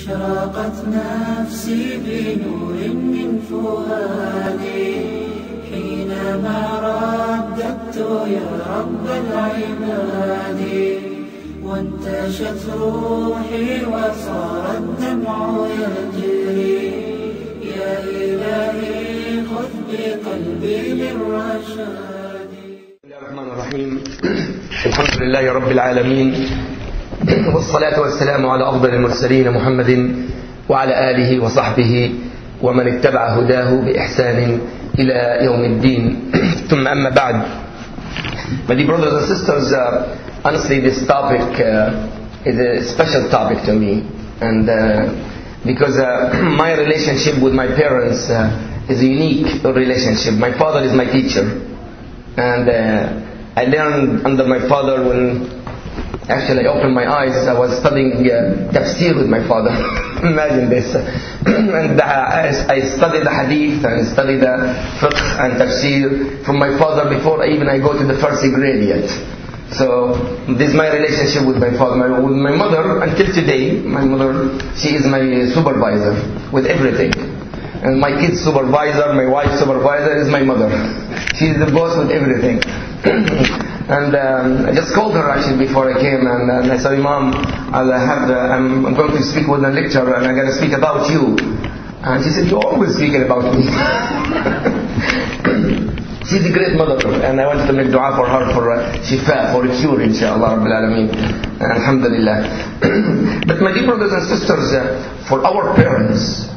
أشرقت نفسي بنور من فؤادي حينما رددت يا رب العباد، وانتشت روحي وصار الدمع يجري، يا إلهي خذ بقلبي للرشاد. بسم الله الرحمن الرحيم. الحمد لله رب العالمين، والصلاة والسلام على أفضل المرسلين محمد وعلى آله وصحبه ومن اتبع هداه بإحسان إلى يوم الدين. ثم أما بعد. My dear brothers and sisters, honestly this topic is a special topic to me, and because my relationship with my parents is a unique relationship. My father is my teacher, and I learned under my father when actually I opened my eyes. I was studying tafsir with my father. Imagine this. And I studied the hadith and studied the fiqh and tafsir from my father before I go to the first grade yet. So this is my relationship with my father. With my mother, until today, my mother, she is my supervisor with everything. And my kid's supervisor, my wife's supervisor is my mother. She is the boss with everything. And I just called her actually before I came, and I said, Mom, I'm going to speak with a lecture, and I'm going to speak about you. And she said, you're always speaking about me. She's a great mother, and I wanted to make dua for her for shifa, for a cure, inshallah, Rabbil Alameen. Alhamdulillah. But my dear brothers and sisters, for our parents,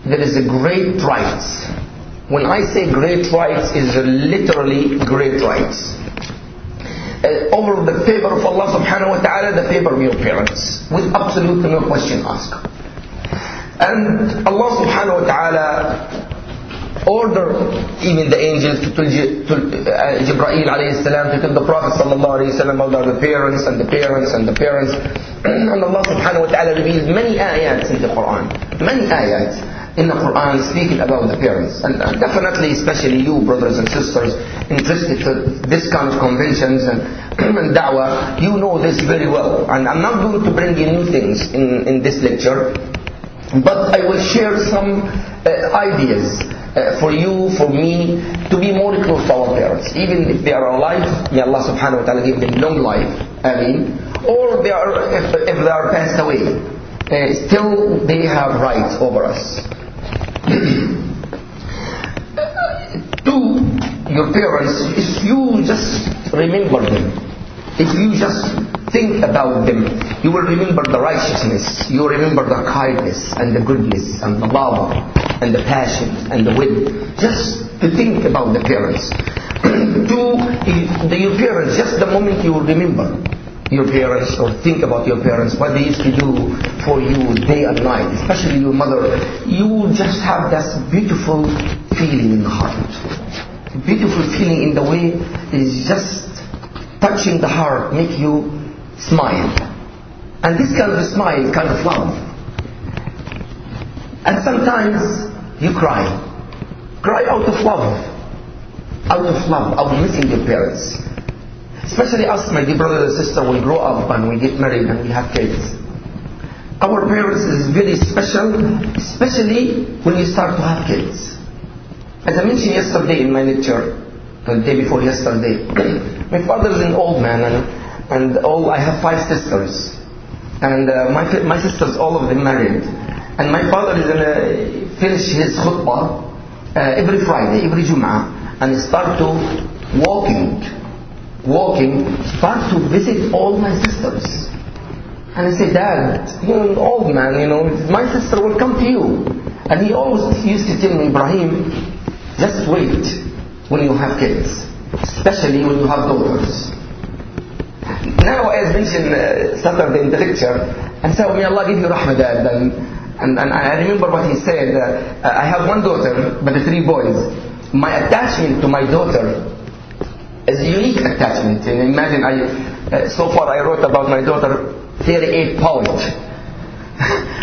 there is a great right. When I say great rights, is literally great rights. Over the favor of Allah subhanahu wa ta'ala, the favor of your parents, with absolutely no question asked. And Allah subhanahu wa ta'ala ordered even the angels to tell Ibrahim alayhi salam to tell the Prophet sallallahu alayhi wasallam about the parents and the parents and the parents. And Allah subhanahu wa ta'ala reveals many ayats in the Quran, many ayats in the Quran speaking about the parents. And definitely, especially you brothers and sisters interested in this kind of conventions and da'wah, you know this very well. And I'm not going to bring in new things in this lecture, but I will share some ideas for you, for me, to be more close to our parents. Even if they are alive, may Allah subhanahu wa ta'ala give them long life, ameen. Or if they are passed away, still they have rights over us. To your parents, if you just remember them, if you just think about them, you will remember the righteousness, you will remember the kindness and the goodness and the love and the passion and the will. Just to think about the parents. To your parents, just the moment you will remember your parents or think about your parents, what they used to do for you day and night, especially your mother, you will just have that beautiful feeling in the heart. Beautiful feeling in the way is just touching the heart, make you smile. And this kind of smile is kind of love. And sometimes you cry out of love, out of missing your parents. Especially us, my dear brothers and sisters, we grow up and we get married and we have kids. Our parents is very special, especially when you start to have kids. As I mentioned yesterday in my lecture, the day before yesterday, my father is an old man, and I have 5 sisters, and my sisters, all of them married, and my father is going to finish his khutbah every Friday, every Jum'ah, and start to walking, start to visit all my sisters. And I say, Dad, you're an old man, my sister will come to you. And he always used to tell me, Ibrahim, just wait when you have kids, especially when you have daughters. Now, as mentioned Saturday in the lecture, and so may Allah give you rahmah, Dad. And I remember what he said. I have 1 daughter, but 3 boys. My attachment to my daughter is a unique attachment. And imagine, so far I wrote about my daughter 38 poets.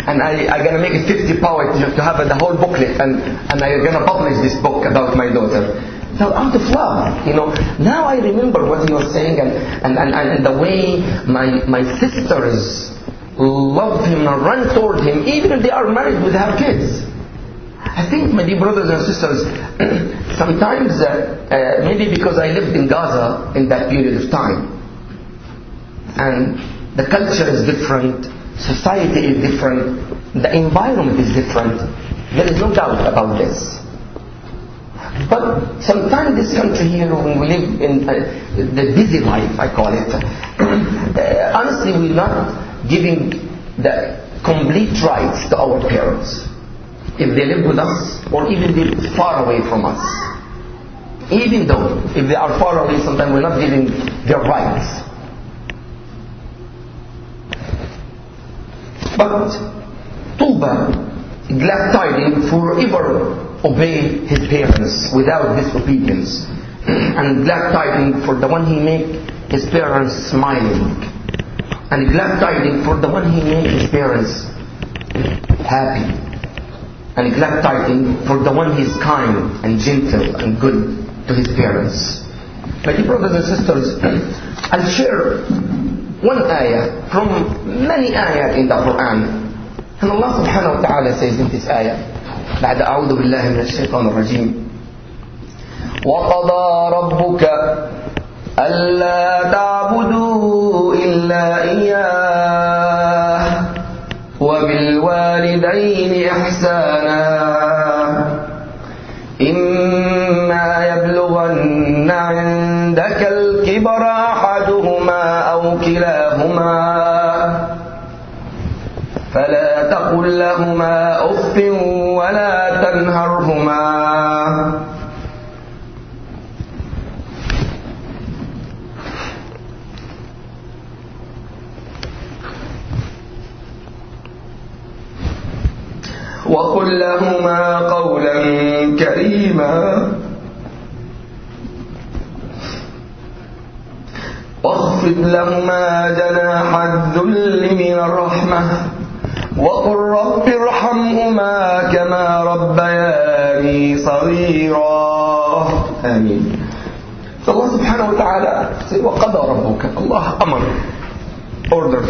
And I'm going to make it 50 poets to have the whole booklet. And I'm going to publish this book about my daughter. So out of love, now I remember what you were saying, and the way my sisters love him and run toward him, even if they are married with have kids. I think, my dear brothers and sisters, sometimes, maybe because I lived in Gaza in that period of time, and the culture is different, society is different, the environment is different, there is no doubt about this. But sometimes this country here, when we live in the busy life, I call it, honestly we're not giving the complete rights to our parents. If they live with us, or even they live far away from us. Even though, if they are far away, sometimes we're not giving their rights. But Tuba, glad tidings, forever obey his parents without disobedience, and glad tidings for the one he make his parents smiling, and glad tidings for the one he make his parents happy, and glad tidings for the one he is kind and gentle and good to his parents. My dear brothers and sisters, I'll share one ayah from many ayat in the Quran, and Allah subhanahu wa ta'ala says in this ayah, بعد أعوذ بالله من الشيطان الرجيم وقضى ربك ألا تعبدوا إلا إياه وبالوالدين إحسانا إما يبلغن عندك الكبر أحدهما أو كلاهما فلا تقل لهما أف ولا تنهرهما وقل لهما قولا كريما واخفض لهما جناح الذل من الرحمة وقل رب ارحمهما كما ربياني صغيرا آمين. So Allah subhanahu wa ta'ala says وقضى ربك, Allah أمر, order.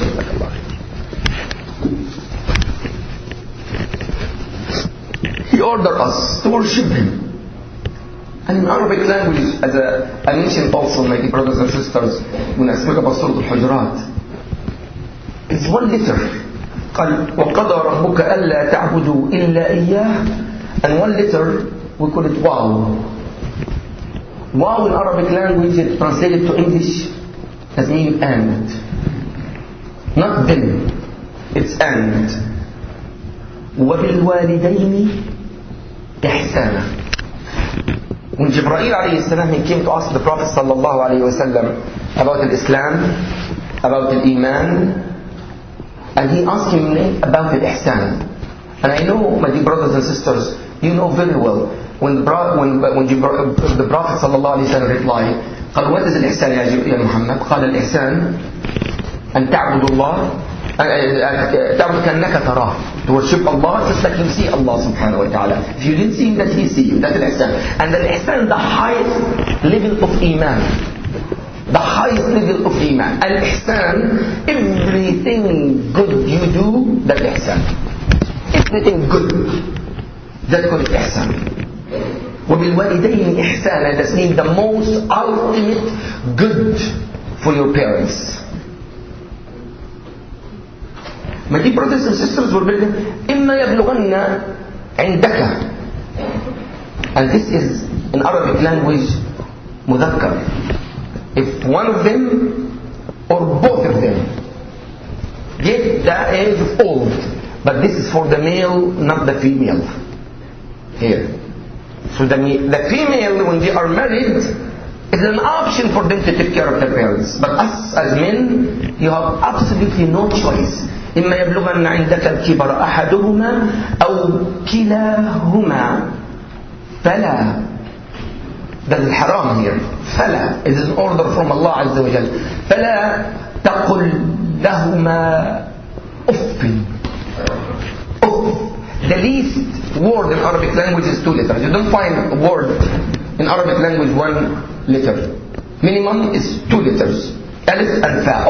He ordered us to worship Him. And in Arabic language, as I mentioned also, my dear brothers and sisters, when I speak about Surah Al-Hujurat, it's one letter. قال وقضى ربك ألا تعبدوا إلا إياه, and one letter we call it wow. Wow in Arabic language is translated to English as meaning and, not then, it's and. وبالوالدين إحسانا. When Ibrahim alayhi salam, he came to ask the Prophet sallallahu alayhi wa sallam about Islam, about Iman, and he asked him about the ihsan. And I know, my dear brothers and sisters, you know very well, when the Prophet sallallahu alayhi wa sallam replied, قال what is الإحسان يا محمد؟ قال الإحسان أن تعبد الله تعبد كأنك تراه, to worship Allah just like you see Allah subhanahu wa ta'ala. If you didn't see Him, that He see you. That's al-ihsan. And the ihsan, the highest level of iman, the highest level of iman. Al-ihsan, everything good you do, that's ihsan. Everything good, that's called ihsan. وَبِالْوَالِدَيْنِ إِحْسَانًا, that means the most ultimate good for your parents. My dear brothers and sisters, we're building إِمَّا يَبْلُغَنَّ عِنْدَكَ, and this is in Arabic language مذكر. If one of them or both of them get the age of old, but this is for the male, not the female here. So the female, when they are married, is an option for them to take care of their parents. But us as men, you have absolutely no choice. إما يبلغن عندك الكبر أحدهما أو كلاهما فلا. That is haram here. فلا, it is an order from Allah عز وجل. فلا تقل لهما أف. The least word in Arabic language is 2 letters. You don't find a word in Arabic language 1 letter. Minimum is 2 letters. Alif and fa.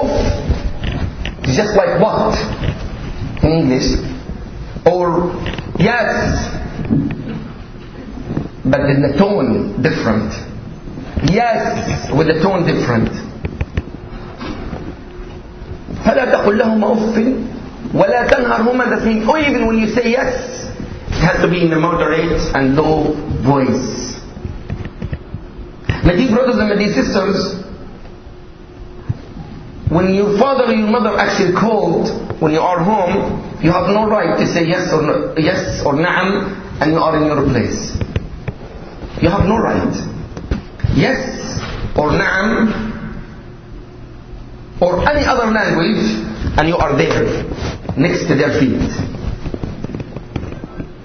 It's just like what? in English, or yes, but in the tone different. Yes, with the tone different. فلا تقل لهما أف ولا تنهرهما. That means, oh, even when you say yes, it has to be in a moderate and low voice. My dear brothers and my dear sisters, when your father or your mother actually called when you are home, you have no right to say yes or no, yes or na'am, and you are in your place. You have no right. Yes or na'am or any other language, and you are there next to their feet.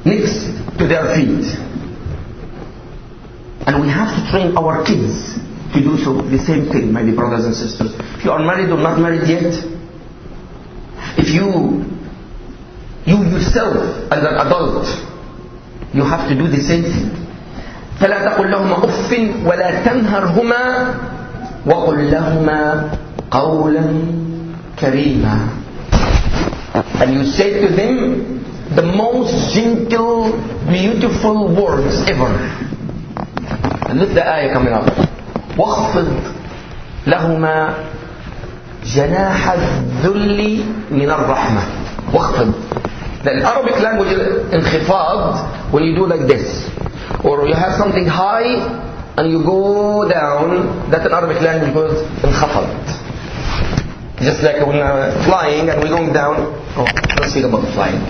Next to their feet. And we have to train our kids to do so, the same thing, my dear brothers and sisters. If you are married or not married yet, if you yourself as an adult, you have to do the same thing. فلا تقل لهما أف ولا تنهرهما وقل لهما قولا كريما. And you say to them the most gentle, beautiful words ever. And look, the ayah coming up. واخفض لهما جناح الذل من الرحمة. واخفض. The Arabic language انخفاض when you do like this, or you have something high and you go down. That in Arabic language goes انخفض. Just like when flying and we're going down. Oh, let's speak about flying.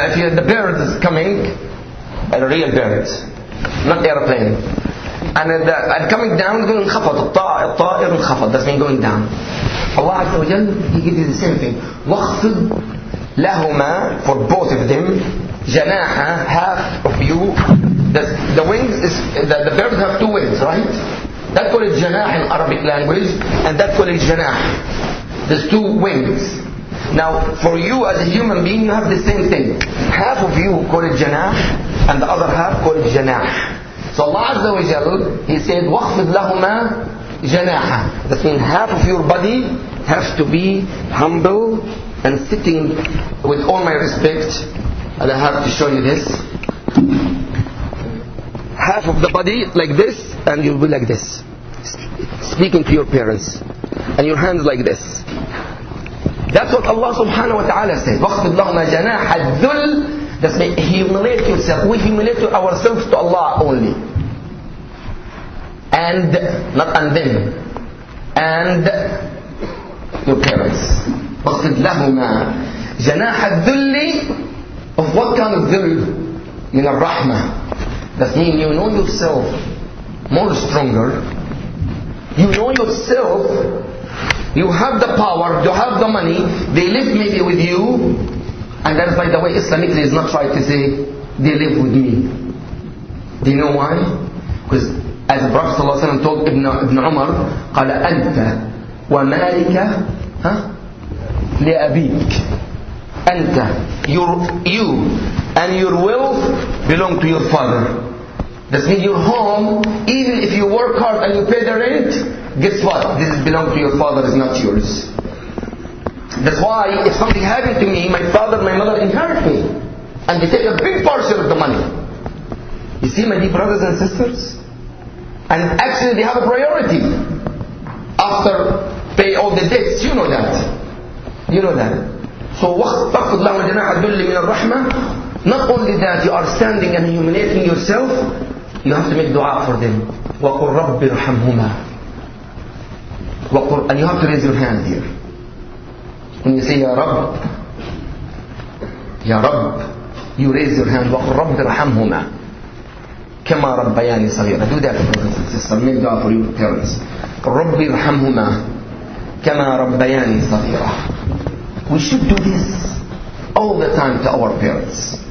If you, the bird is coming, a real bird, not airplane, and coming down, going انخفض. الطائر انخفض. That's mean going down. Allah Azza wa Jal, He gives you the same thing. واخفض لهما, for both of them, جناح, half of you. The wings is, the birds have two wings, right? That called it جناح in Arabic language, and that called it جناح. There's two wings. Now, for you as a human being, you have the same thing. Half of you call it جناح, and the other half call it جناح. So Allah Azza wa Jal, He said, واخفض لهما جناح. That means half of your body has to be humble and sitting with all my respect. And I have to show you this. Half of the body like this, and you'll be like this, speaking to your parents, and your hands like this. That's what Allah subhanahu wa ta'ala said. وَخْفِضْ لَهُمَا جَنَاحَ الذُّلِّ. That's mean humiliate yourself. We humiliate ourselves to Allah only. And not and them. And your parents. وَخْفِضْ لَهُمَا جَنَاحَ الذُّلِّ. Of what kind of dhull? من الرحمة. That means you know yourself more stronger. You know yourself. You have the power, you have the money, they live maybe with you, and that's, by the way, Islamically is not right to say they live with me. Do you know why? Because as the Prophet ﷺ told Ibn Umar, قال أنت ومالك لأبيك. أنت, you and your wealth belong to your father. That means your home, even if you work hard and you pay the rent, guess what? This belongs to your father, is not yours. That's why if something happened to me, my father and my mother inherit me. And they take a big portion of the money. You see, my dear brothers and sisters? And actually they have a priority. After pay all the debts, you know that. You know that. So, وَخْفِضْ لَهُمَا جَنَاحَ الذُّلِّ مِنَ الرَّحْمَةِ. Not only that, you are standing and humiliating yourself, you have to make dua for them. وَقُلْ رَبِّ ارْحَمْهُمَا. And you have to raise your hand here. When you say Ya Rabb, Ya Rabb, you raise your hand. وَقُلْ رَبِّ ارْحَمْهُمَا كَمَا رَبَّيَانِي صَغِيرًا. Do that, brothers and sisters. Make dua for your parents. رَبِّ ارْحَمْهُمَا كَمَا رَبَّيَانِي صَغِيرًا. We should do this all the time to our parents.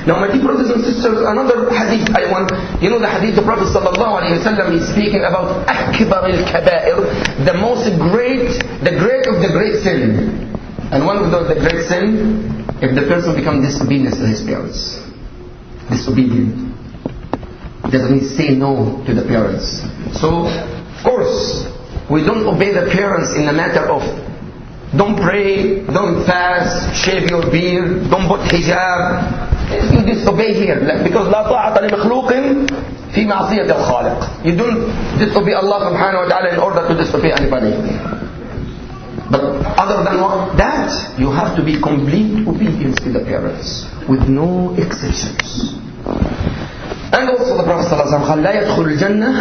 Now, my dear brothers and sisters, another hadith I want, you know the hadith the Prophet ﷺ is speaking about أكبر الكبائر, the most great, the great of the great sin. And one of the great sin, if the person becomes disobedient to his parents. Disobedient. Doesn't mean say no to the parents. So, of course, we don't obey the parents in the matter of don't pray, don't fast, shave your beard, don't put hijab. You disobey here. Because لا طاعة لمخلوق في معصية الخالق. You don't disobey Allah subhanahu wa ta'ala in order to disobey anybody. But other than that, you have to be complete obedience to the parents, with no exceptions. And also the Prophet ﷺ قال لا يدخل الجنة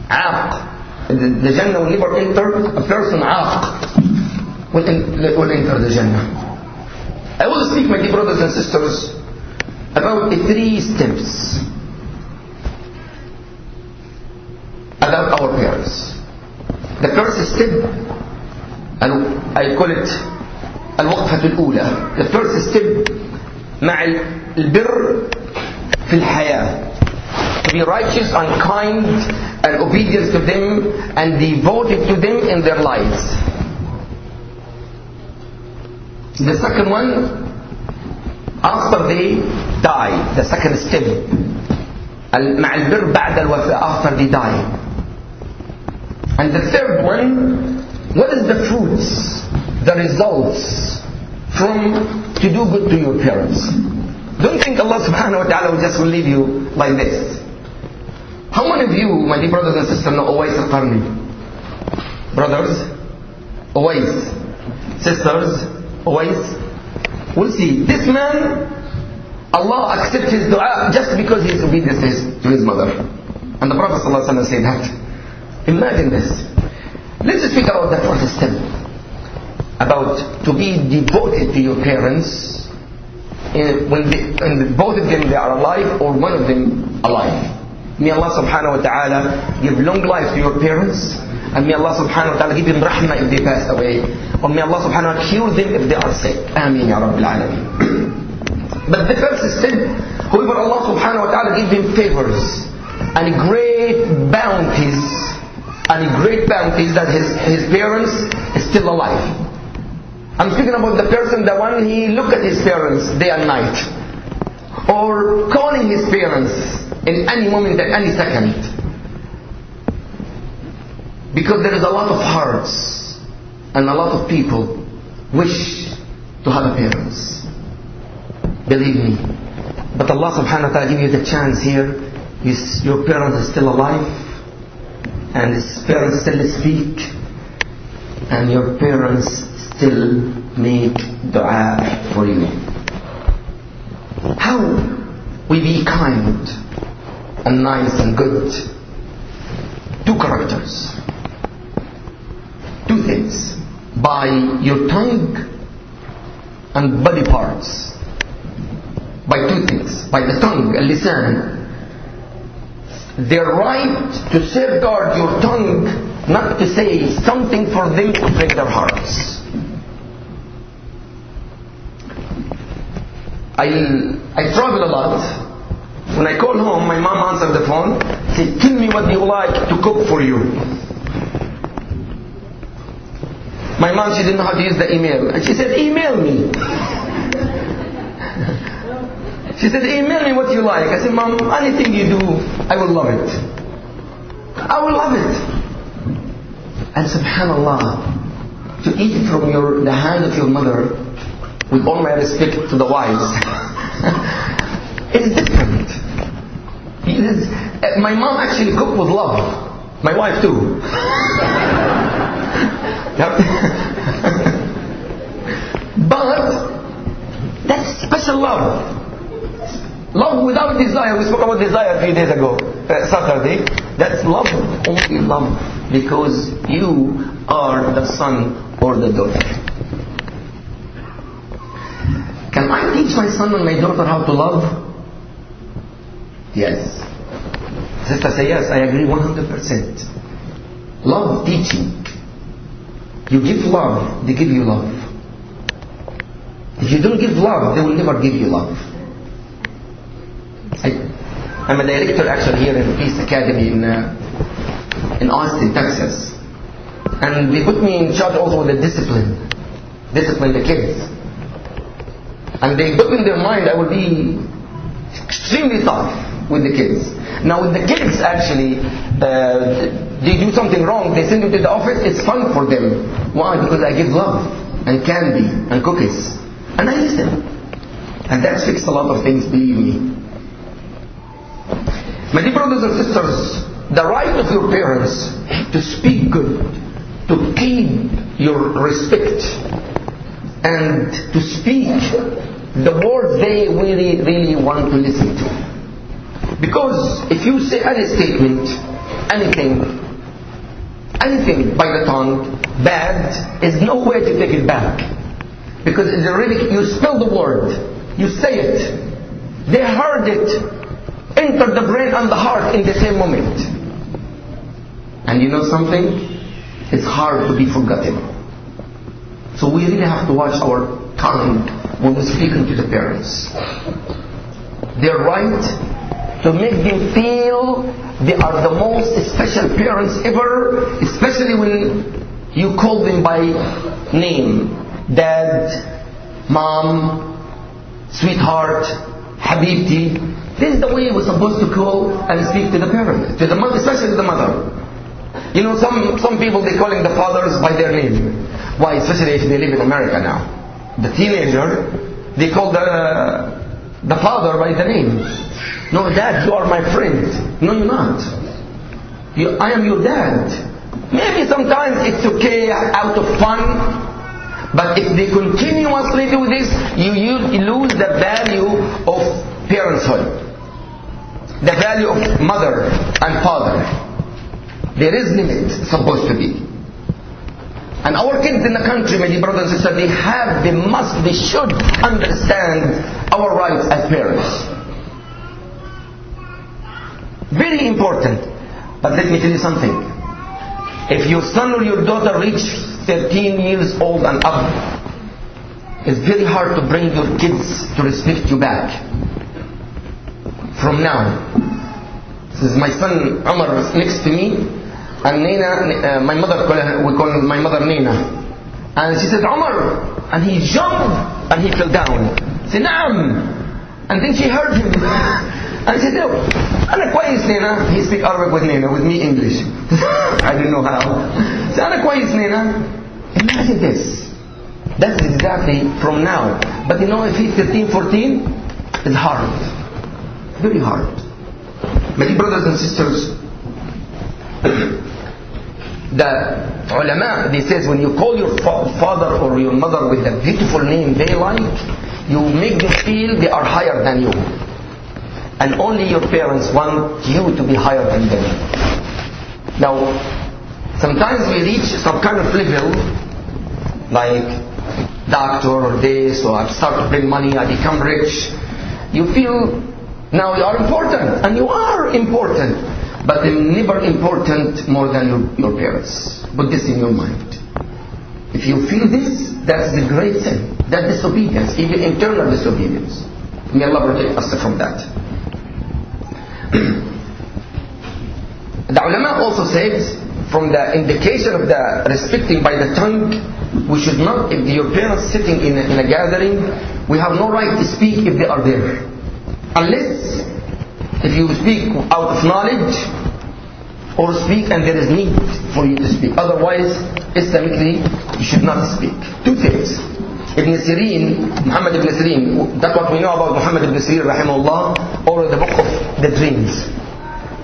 عاق. The Jannah will never enter a person عاق will enter the Jannah. I will speak, my dear brothers and sisters, about the 3 steps about our parents. The first step, and I call it الوقفة الأولى. The first step مع البر في الحياة. To be righteous and kind and obedient to them and devoted to them in their lives. The second one, after they die, the second step, مع البر بعد الوفاة, after they die. And the third one, what is the fruits, the results from to do good to your parents? Don't think Allah subhanahu wa ta'ala will just leave you like this. How many of you, my dear brothers and sisters, know Uwais al-Qarni? Brothers? Uwais. Sisters? Uwais? We'll see. This man, Allah accepts his dua just because he is obedient to his mother. And the Prophet ﷺ said that. Imagine this. Let's speak about the first step. About to be devoted to your parents when both of them they are alive or one of them alive. May Allah subhanahu wa ta'ala give long life to your parents, and may Allah subhanahu wa ta'ala give them rahmah if they pass away, or may Allah subhanahu wa ta'ala cure them if they are sick. Ameen ya Rabbil Alameen. But the first step, however, Allah subhanahu wa ta'ala give them favors and great bounties that his parents is still alive. I'm speaking about the person, the one he look at his parents day and night, or calling his parents in any moment, at any second. Because there is a lot of hearts and a lot of people wish to have a parents. Believe me. But Allah subhanahu wa ta'ala give you the chance here. Your parents are still alive, and his parents still speak, and your parents still make dua for you. How we be kind and nice and good? 2 characters. 2 things. By your tongue and body parts. By 2 things. By the tongue, al-lisan. Their right to safeguard your tongue, not to say something for them to break their hearts. I travel a lot. When I call home, my mom answered the phone, said, tell me what you like to cook for you. My mom, she didn't know how to use the email. And she said, email me. She said, email me what you like. I said, Mom, anything you do, I will love it. I will love it. And subhanallah, to eat from the hand of your mother, with all my respect to the wives, it's different. My mom actually cooked with love. My wife too. But that's special love. Love without desire. We spoke about desire a few days ago, Saturday. That's love, only love, because you are the son or the daughter. Can I teach my son and my daughter how to love? Yes. Sister say yes, I agree 100%. Love teaching. You give love, they give you love. If you don't give love, they will never give you love. I'm a director actually here in Peace Academy in Austin, Texas. And they put me in charge also with the discipline the kids. And they put in their mind I will be extremely tough with the kids. Now with the kids actually, they do something wrong, they send them to the office, it's fun for them. Why? Because I give love. and candy and cookies. And I listen. And that's fixed a lot of things, believe me. My dear brothers and sisters, the right of your parents to speak good, to keep your respect, and to speak the words they really want to listen to. Because if you say any statement, anything by the tongue, bad, is no way to take it back. Because it's already, you spell the word, you say it, they heard it, enter the brain and the heart in the same moment. And you know something? It's hard to be forgotten. So we really have to watch our tongue when we're speaking to the parents. They're right to make them feel they are the most special parents ever, especially when you call them by name. Dad, mom, sweetheart, habibti. This is the way we're supposed to call and speak to the parent, to the mother, especially to the mother. You know, some people, they calling the fathers by their name. Why? Especially if they live in America now. The teenager, they call the father by the name. No, Dad, you are my friend. No, you're not. I am your dad. Maybe sometimes it's okay out of fun, but if they continuously do this, you lose the value of parenthood, the value of mother and father. There is limit supposed to be. And our kids in the country, my dear brothers and sisters, they should understand our rights as parents. Very important. But let me tell you something. If your son or your daughter reach 13 years old and up, it's very hard to bring your kids to respect you back. From now. This is my son Umar next to me, and Nina, my mother, we call my mother Nina. And she said, Umar, and he jumped and he fell down. She said, Naam. And then she heard him. And she said, Ana kwais Nina. He speak Arabic with Nina, with me English. I didn't know how. She said, Ana kwais Nina. Imagine this. That's exactly from now. But you know, if he's 13, 14, it's hard. Very hard. My dear brothers and sisters, the ulama, they says when you call your father or your mother with a beautiful name they like, you make them feel they are higher than you. And only your parents want you to be higher than them. Now, sometimes we reach some kind of level, like doctor or this, or I start to bring money, I become rich. You feel now you are important, and you are important, but they're never important more than your parents. Put this in your mind. If you feel this, that's the great sin. That's disobedience, even internal disobedience. May Allah protect us from that. The ulama also says, from the indication of the respecting by the tongue, we should not, if your parents sitting in a gathering, we have no right to speak if they are there. Unless if you speak out of knowledge, or speak and there is need for you to speak. Otherwise, Islamically, you should not speak. Two things. Ibn Sirin, Muhammad ibn Sirin, that's what we know about Muhammad ibn Sirin, rahimahullah, or the book of the dreams.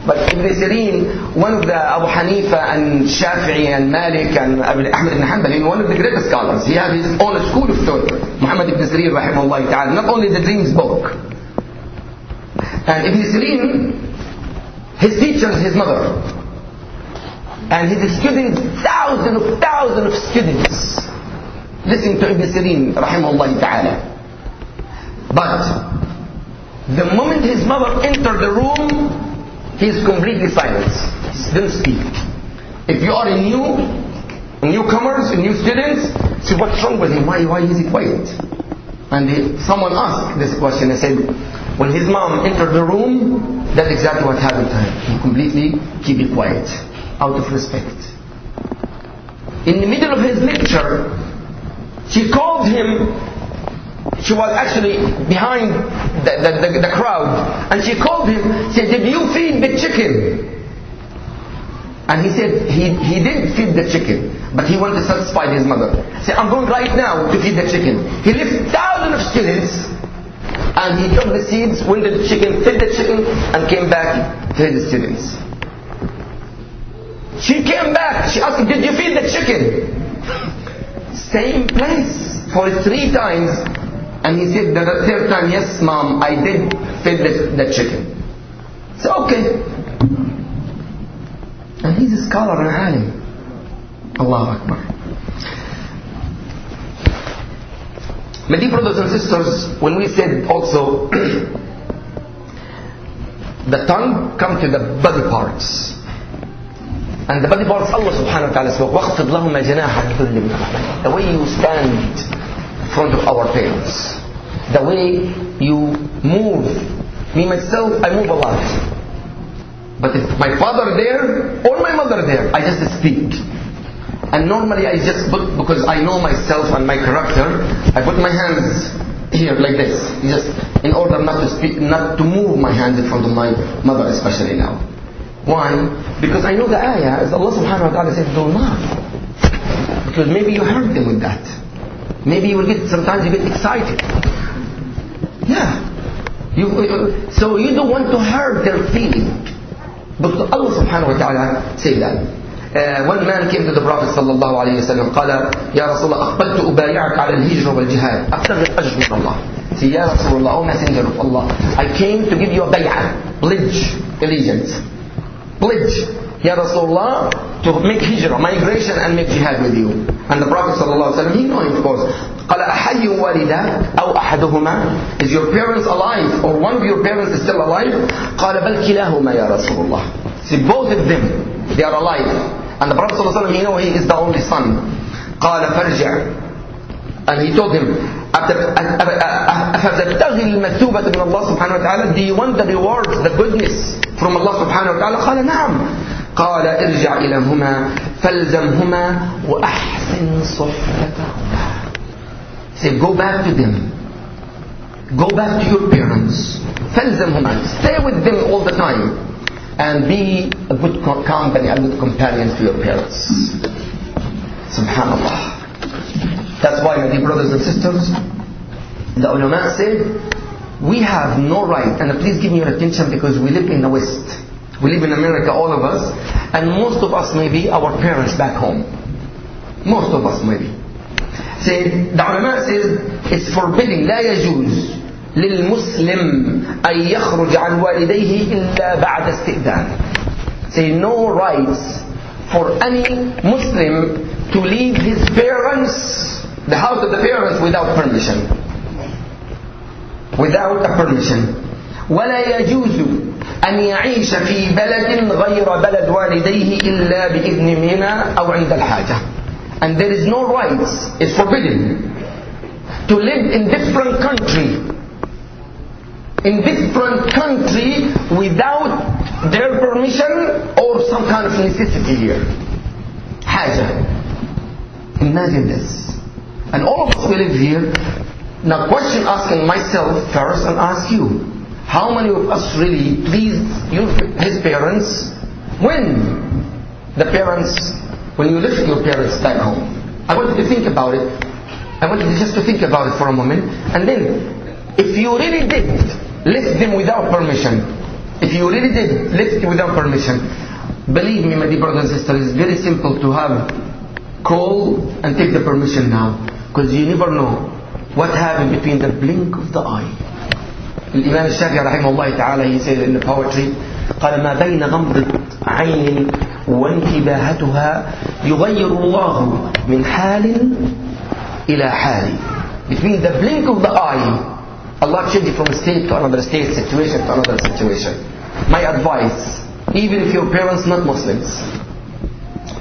But Ibn Sirin, one of the Abu Hanifa and Shafi'i and Malik and Ahmad ibn Hanbal, one of the greatest scholars. He had his own school of thought. Muhammad ibn Sirin, rahimahullah ta'ala, not only the dreams book. And Ibn Sirin, his teacher is his mother. And his students, thousands of students, listen to Ibn Sirin, rahimahullah ta'ala. But the moment his mother entered the room, he is completely silent. He doesn't speak. If you are newcomers, new students, say, what's wrong with him? Why is he quiet? And someone asked this question and said, when his mom entered the room, that's exactly what happened to him. He completely keep it quiet, out of respect. In the middle of his lecture, she called him. She was actually behind the crowd, and she called him, said, did you feed the chicken? And he said he didn't feed the chicken, but he wanted to satisfy his mother. He said, I'm going right now to feed the chicken. He left thousands of students, and he took the seeds, went to the chicken, fed the chicken, and came back to his students. She came back, she asked him, did you feed the chicken? Same place for 3 times. And he said the 3rd time, yes mom, I did feed the chicken. So okay. And he's a scholar and a alim. Allahu Akbar. My dear brothers and sisters, when we said also the tongue comes to the body parts. And the body parts, Allah subhanahu wa ta'ala spoke, وَخْفِضْ لَهُمَ جَنَاحَ الذُّلِّ مِنَ الرَّحْمَةِ. The way you stand in front of our parents, the way you move. Me myself, I move a lot. But if my father there or my mother there, I just speak. And normally I just put, because I know myself and my character, I put my hands here like this, just in order not to speak, not to move my hands in front of my mother, especially now. Why? Because I know the ayah, as Allah subhanahu wa ta'ala says, don't laugh. Because maybe you hurt them with that. Maybe you will get, sometimes you get excited. Yeah. So you don't want to hurt their feeling. But Allah subhanahu wa ta'ala said that. One man came to the Prophet sallallahu alayhi wa sallam, قال يا رسول الله أقبلت أبايعك على الهجرة والجهاد أبتغي الأجر من الله. Say, يا رسول الله, O Messenger of Allah, I came to give you a bay'ah, pledge, allegiance. Pledge, Ya Rasulullah, to make hijrah, migration and make jihad with you. And the Prophet ﷺ, he knew of course. قال أحي والداك أو أحدهما? Is your parents alive or one of your parents is still alive? قال بل كلاهما يا رسول الله. See, both of them, they are alive. And the Prophet ﷺ, he knew he is the only son. قال فرجع. And he told him, أفتبتغي المثوبة من الله سبحانه وتعالى? Do you want the rewards, the goodness from Allah سبحانه وتعالى? قال نعم. قال ارجع إليهما فالزمهما وأحسن صحبتهما. Say, go back to them. Go back to your parents. فالزمهما. Stay with them all the time. And be a good company, a good companion to your parents. Subhanallah. That's why, my dear brothers and sisters, the ulama said, we have no right, and please give me your attention because we live in the West. We live in America, all of us, and most of us may be our parents back home. Most of us maybe. Said, the ulama says, it's forbidding, لا يجوز للمسلم أن يخرج عن والديه إلا بعد استئذان. Say, no rights for any Muslim to leave his parents, the house of the parents, without permission. Without a permission. ولا يجوز أن يعيش في بلد غير بلد والديه إلا بإذن منها أو عند الحاجة. And there is no rights, it's forbidden to live in different country without their permission or some kind of necessity here. حاجة. Imagine this. And all of us will live here. Now question asking myself first and ask you. How many of us really pleased his parents when you left your parents back home? I want you to think about it. I want you just to think about it for a moment. And then, if you really did left them without permission, believe me, my dear brothers and sisters, it's very simple to have call and take the permission now. Because you never know what happened between the blink of the eye. Imam al-Shafi'i rahimahullah ta'ala, he said in the poetry, قال ما بين غمضة عين وانتباهتها يغير الله من حال إلى حال. Between the blink of the eye, Allah changes from a state to another state, situation to another situation. My advice, even if your parents not Muslims,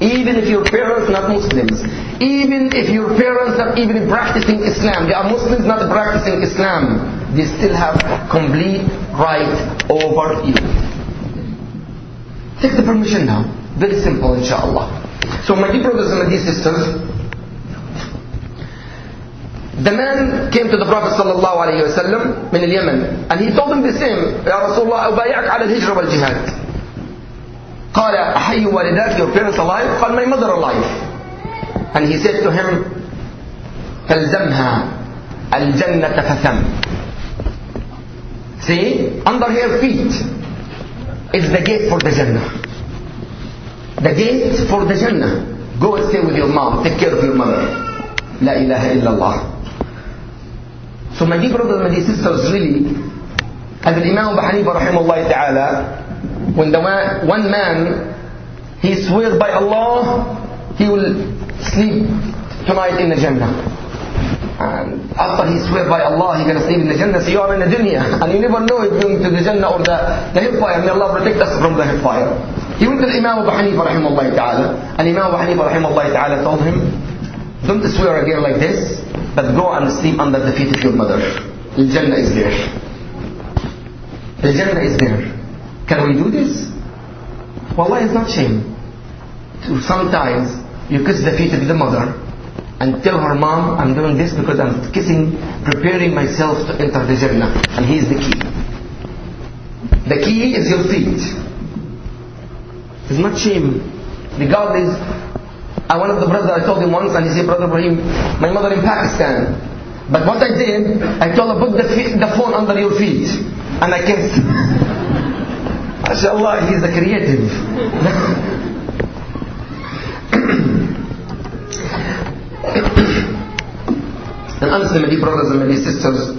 even if your parents not Muslims, even if your parents are even practicing Islam, they are Muslims not practicing Islam, they still have complete right over you. Take the permission now. Very simple, inshallah. So my dear brothers and my dear sisters, the man came to the Prophet sallallahu alayhi wa sallam من اليمن, and he told him the same. يا رسول الله أبايعك على الهجرة والجهاد. قال أحي والداك, your parents alive? قال my mother alive. And he said to him, فَالْزَمْهَا الْجَنَّةَ فَثَمْ. See, under her feet is the gate for the Jannah. The gate for the Jannah. Go and stay with your mom, take care of your mother. La ilaha illallah. So my dear brothers, my dear sisters, really, as Imam Abu Hanifa rahimahullah ta'ala, when the one man, he swears by Allah, he will sleep tonight in the Jannah. And after he swears by Allah, he's going to sleep in the Jannah. So you are in the dunya, and you never know if you're going to the Jannah or the hellfire. May Allah protect us from the hellfire. He went to Imam Abu Hanifa rahimahullah ta'ala, and Imam Abu Hanifa rahimahullah ta'ala told him, don't swear again like this, but go and sleep under the feet of your mother. The Jannah is there. The Jannah is there. Can we do this? Wallah, it's not shame. So sometimes you kiss the feet of the mother and tell her, Mom, I'm doing this because I'm preparing myself to enter the Jannah. And here's the key. The key is your feet. It's not shame. Regardless, one of the brothers, I told him once, and he said, Brother Ibrahim, my mother in Pakistan. But what I did, I told her, put the phone under your feet. And I kissed. MashaAllah, he's a creative. And honestly, my dear brothers and my dear sisters,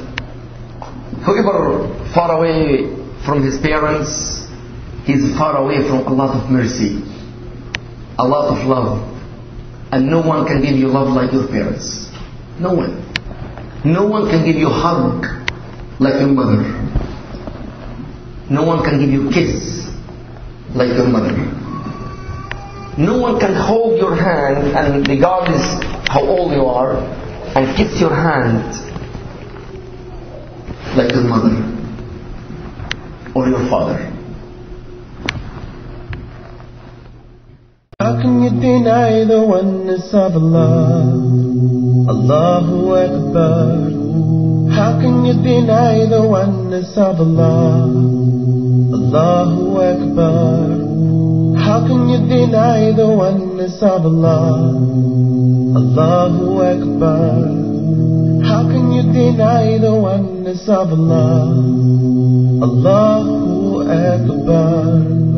whoever far away from his parents, he's far away from a lot of mercy, a lot of love. And no one can give you love like your parents. No one. No one can give you a hug like your mother. No one can give you a kiss like your mother. No one can hold your hand, and regardless how old you are, and kiss your hand like your mother or your father. How can you deny the oneness of Allah? Allahu Akbar. How can you deny the oneness of Allah? Allahu Akbar. How can you deny the oneness of Allah? Allahu Akbar. How can you deny the oneness of Allah? Allahu Akbar.